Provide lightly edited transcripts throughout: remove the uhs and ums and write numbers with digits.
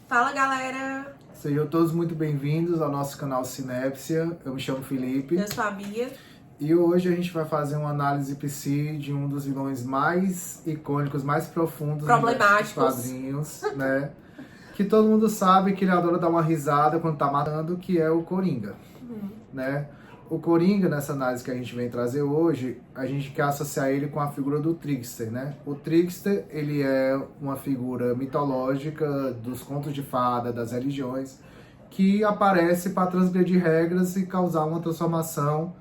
Fala, galera! Sejam todos muito bem-vindos ao nosso canal Sinépsia. Eu me chamo Felipe. Eu sou a Bia. E hoje a gente vai fazer uma análise psi de um dos vilões mais icônicos, mais profundos dos quadrinhos, né? Que todo mundo sabe que ele adora dar uma risada quando tá matando, que é o Coringa, né? O Coringa, nessa análise que a gente vem trazer hoje, a gente quer associar ele com a figura do Trickster, né? O Trickster, ele é uma figura mitológica dos contos de fada, das religiões, que aparece para transgredir regras e causar uma transformação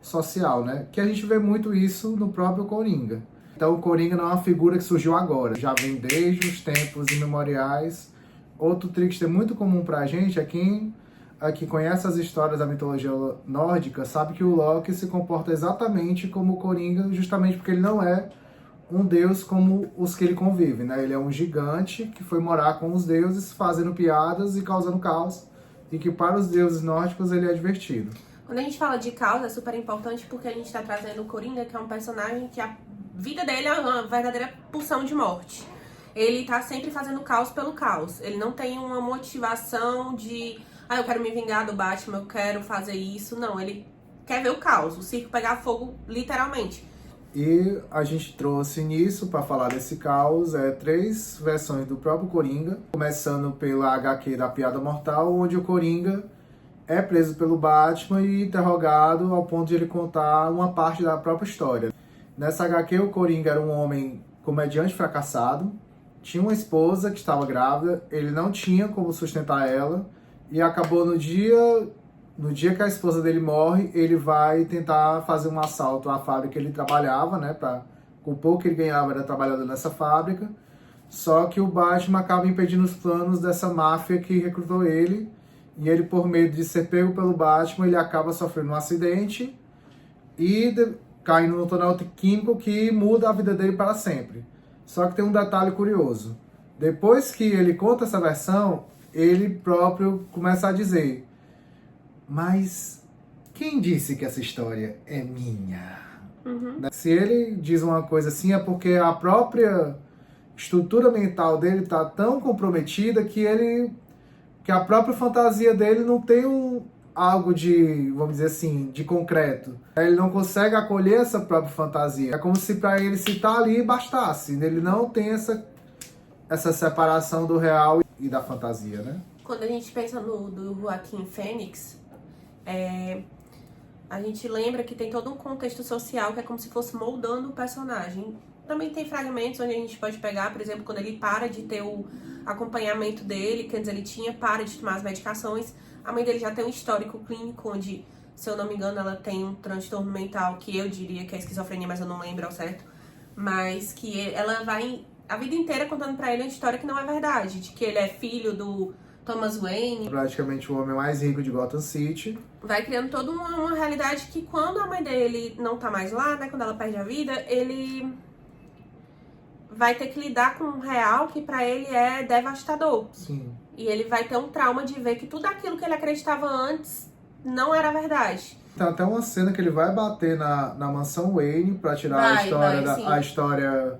social, né? Que a gente vê muito isso no próprio Coringa. Então o Coringa não é uma figura que surgiu agora, já vem desde os tempos imemoriais. Outro Trickster muito comum pra gente é quem conhece as histórias da mitologia nórdica, sabe que o Loki se comporta exatamente como o Coringa, justamente porque ele não é um deus como os que ele convive, né? Ele é um gigante que foi morar com os deuses, fazendo piadas e causando caos, e que para os deuses nórdicos ele é divertido. Quando a gente fala de caos, é super importante porque a gente tá trazendo o Coringa, que é um personagem que a vida dele é uma verdadeira pulsão de morte. Ele tá sempre fazendo caos pelo caos. Ele não tem uma motivação de... eu quero me vingar do Batman, eu quero fazer isso. Não, ele quer ver o caos, o circo pegar fogo, literalmente. E a gente trouxe nisso, para falar desse caos, 3 versões do próprio Coringa. Começando pela HQ da Piada Mortal, onde o Coringa é preso pelo Batman e interrogado ao ponto de ele contar uma parte da própria história. Nessa HQ, o Coringa era um homem comediante fracassado, tinha uma esposa que estava grávida, ele não tinha como sustentar ela, e acabou no dia que a esposa dele morre, ele vai tentar fazer um assalto à fábrica que ele trabalhava, né? Com o pouco que ele ganhava, era trabalhador nessa fábrica. Só que o Batman acaba impedindo os planos dessa máfia que recrutou ele. E ele, por medo de ser pego pelo Batman, ele acaba sofrendo um acidente e caindo no túnel químico que muda a vida dele para sempre. Só que tem um detalhe curioso. Depois que ele conta essa versão, ele próprio começa a dizer: mas quem disse que essa história é minha? Se ele diz uma coisa assim, é porque a própria estrutura mental dele está tão comprometida que a própria fantasia dele não tem algo de, vamos dizer assim, de concreto. Ele não consegue acolher essa própria fantasia. É como se para ele citar ali bastasse. Ele não tem essa separação do real e da fantasia, né? Quando a gente pensa do Joaquim Fênix, a gente lembra que tem todo um contexto social que é como se fosse moldando o personagem. Também tem fragmentos onde a gente pode pegar, por exemplo, quando ele para de ter o acompanhamento dele, que antes ele tinha, para de tomar as medicações. A mãe dele já tem um histórico clínico onde, se eu não me engano, ela tem um transtorno mental, que eu diria que é esquizofrenia, mas eu não lembro ao certo. Mas que ela vai a vida inteira contando pra ele uma história que não é verdade, de que ele é filho do Thomas Wayne. Praticamente o homem mais rico de Gotham City. Vai criando toda uma realidade que quando a mãe dele não tá mais lá, né, quando ela perde a vida, ele vai ter que lidar com um real que pra ele é devastador. Sim. E ele vai ter um trauma de ver que tudo aquilo que ele acreditava antes não era verdade. Tem até uma cena que ele vai bater na mansão Wayne pra tirar a história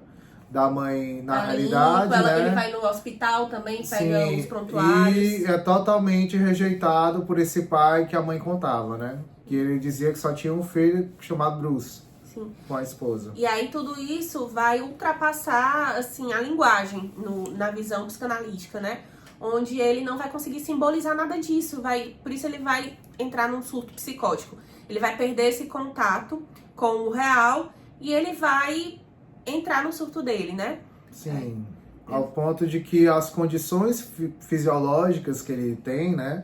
da mãe na realidade, né? Ele vai no hospital também, pega os prontuários. E é totalmente rejeitado por esse pai que a mãe contava, né? Que ele dizia que só tinha um filho chamado Bruce. Sim. Com a esposa. E aí tudo isso vai ultrapassar, assim, a linguagem na visão psicanalítica, né? Onde ele não vai conseguir simbolizar nada disso. Por isso ele vai entrar num surto psicótico. Ele vai perder esse contato com o real e ele vai entrar no surto dele, né? Sim. Ao ponto de que as condições fisiológicas que ele tem, né?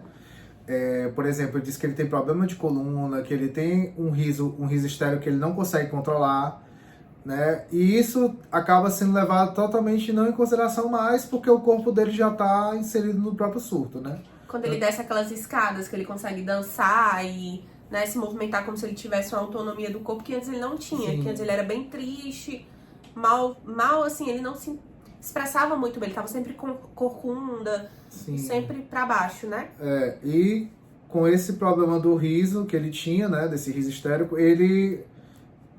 Por exemplo, ele diz que ele tem problema de coluna, que ele tem um riso estéreo que ele não consegue controlar, né? E isso acaba sendo levado totalmente não em consideração mais, porque o corpo dele já está inserido no próprio surto, né? Quando ele desce aquelas escadas, que ele consegue dançar e, né, se movimentar como se ele tivesse uma autonomia do corpo que antes ele não tinha. Sim. Que antes ele era bem triste, mal assim, ele não se expressava muito bem, ele tava sempre com corcunda, sempre pra baixo, né? E com esse problema do riso que ele tinha, né, desse riso histérico, ele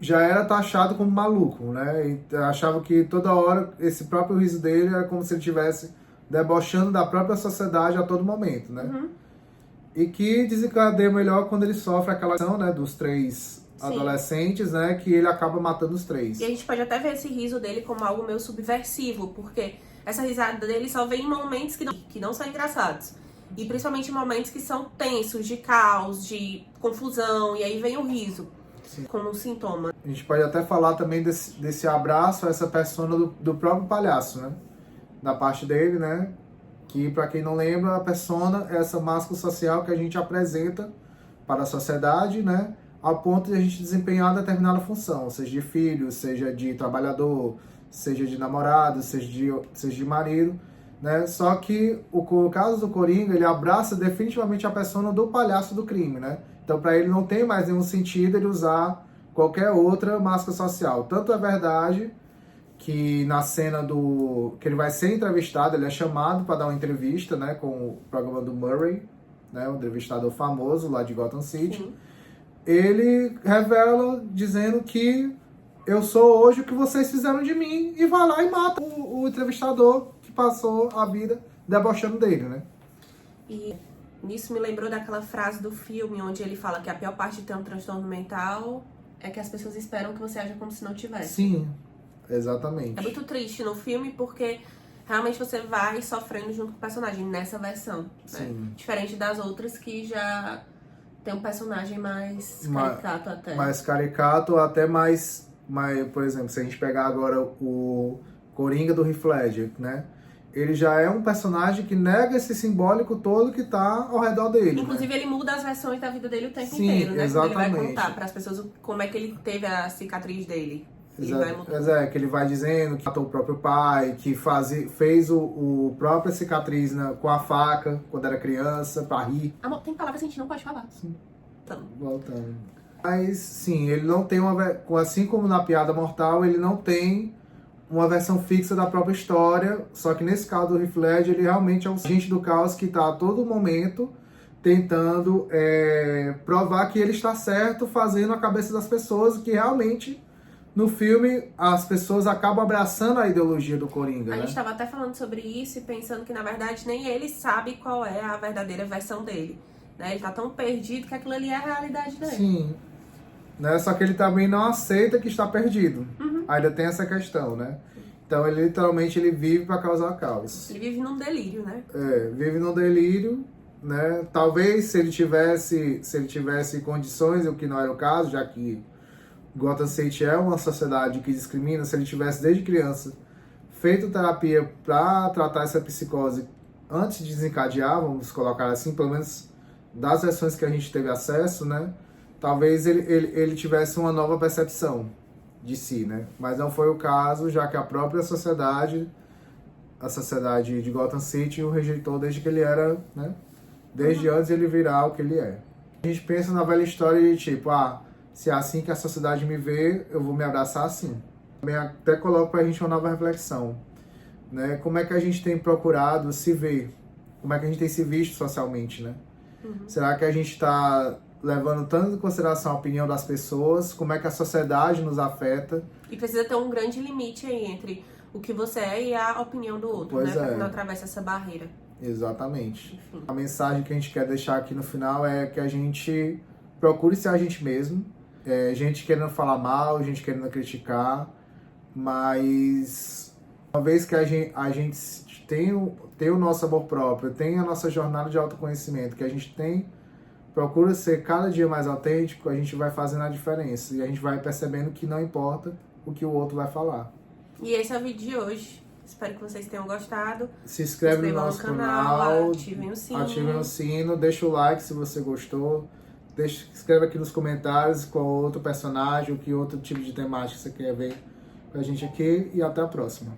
já era taxado como maluco, né? E achava que toda hora esse próprio riso dele era como se ele tivesse debochando da própria sociedade a todo momento, né? Uhum. E que desencadeia melhor quando ele sofre aquela ação, né, dos 3 adolescentes, né, que ele acaba matando os 3. E a gente pode até ver esse riso dele como algo meio subversivo, porque essa risada dele só vem em momentos que não são engraçados. E principalmente em momentos que são tensos, de caos, de confusão, e aí vem o riso como um sintoma. A gente pode até falar também desse abraço a essa persona do próprio palhaço, né? Da parte dele, né? Que, para quem não lembra, a persona é essa máscara social que a gente apresenta para a sociedade, né? Ao ponto de a gente desempenhar determinada função, seja de filho, seja de trabalhador, seja de namorado, seja de marido, né? Só que o caso do Coringa, ele abraça definitivamente a persona do palhaço do crime, né? Então, para ele não tem mais nenhum sentido ele usar qualquer outra máscara social. Tanto é verdade que na cena que ele vai ser entrevistado, ele é chamado para dar uma entrevista, né, com o programa do Murray, né, um entrevistador famoso lá de Gotham City. Sim. Ele revela dizendo que eu sou hoje o que vocês fizeram de mim, e vai lá e mata o entrevistador que passou a vida debochando dele, né? E nisso me lembrou daquela frase do filme onde ele fala que a pior parte de ter um transtorno mental é que as pessoas esperam que você aja como se não tivesse. Sim, exatamente. É muito triste no filme porque realmente você vai sofrendo junto com o personagem nessa versão, né? Diferente das outras que já tem um personagem mais caricato até. Mais caricato, até mais, por exemplo, se a gente pegar agora o Coringa do Heath Ledger, né? Ele já é um personagem que nega esse simbólico todo que tá ao redor dele. Inclusive, né? ele muda as versões da vida dele o tempo Sim, inteiro, né? exatamente. Quando ele vai contar para as pessoas como é que ele teve a cicatriz dele. Que ele vai dizendo que matou o próprio pai, que fez o própria cicatriz, né, com a faca quando era criança, pra rir. Amor, tem palavras que a gente não pode falar. Sim. Então. Voltando. Mas, sim, ele não tem assim como na Piada Mortal, ele não tem uma versão fixa da própria história, só que nesse caso do Heath Ledger, ele realmente é um agente do caos que está a todo momento tentando provar que ele está certo, fazendo a cabeça das pessoas, que realmente no filme as pessoas acabam abraçando a ideologia do Coringa. A né? gente estava até falando sobre isso e pensando que na verdade nem ele sabe qual é a verdadeira versão dele. Né? Ele está tão perdido que aquilo ali é a realidade dele. Sim. Né? Só que ele também não aceita que está perdido. Ainda tem essa questão, né? Então ele literalmente vive para causar caos. Ele vive num delírio, né? Vive num delírio, né? Talvez se ele tivesse condições, o que não era o caso, já que Gotham City é uma sociedade que discrimina, se ele tivesse desde criança feito terapia para tratar essa psicose antes de desencadear, vamos colocar assim, pelo menos das versões que a gente teve acesso, né? Talvez ele tivesse uma nova percepção de si, né? Mas não foi o caso, já que a própria sociedade, a sociedade de Gotham City, o rejeitou desde que ele era, né? Desde antes ele virar o que ele é. A gente pensa na velha história de tipo, se é assim que a sociedade me vê, eu vou me abraçar assim. Também até coloco pra gente uma nova reflexão, né? Como é que a gente tem procurado se ver? Como é que a gente tem se visto socialmente, né? Será que a gente está levando tanto em consideração a opinião das pessoas, como é que a sociedade nos afeta? E precisa ter um grande limite aí entre o que você é e a opinião do outro, Pois né? Pra que não atravesse essa barreira. Exatamente. Enfim. A mensagem que a gente quer deixar aqui no final é que a gente procure ser a gente mesmo. Gente querendo falar mal, gente querendo criticar, mas uma vez que a gente tem o nosso amor próprio, tem a nossa jornada de autoconhecimento, que a gente procura ser cada dia mais autêntico, a gente vai fazendo a diferença e a gente vai percebendo que não importa o que o outro vai falar. E esse é o vídeo de hoje. Espero que vocês tenham gostado. Se inscreve no nosso canal, ativem o sino, deixa o like se você gostou. Escreve aqui nos comentários qual outro personagem ou que outro tipo de temática você quer ver com a gente aqui. E até a próxima.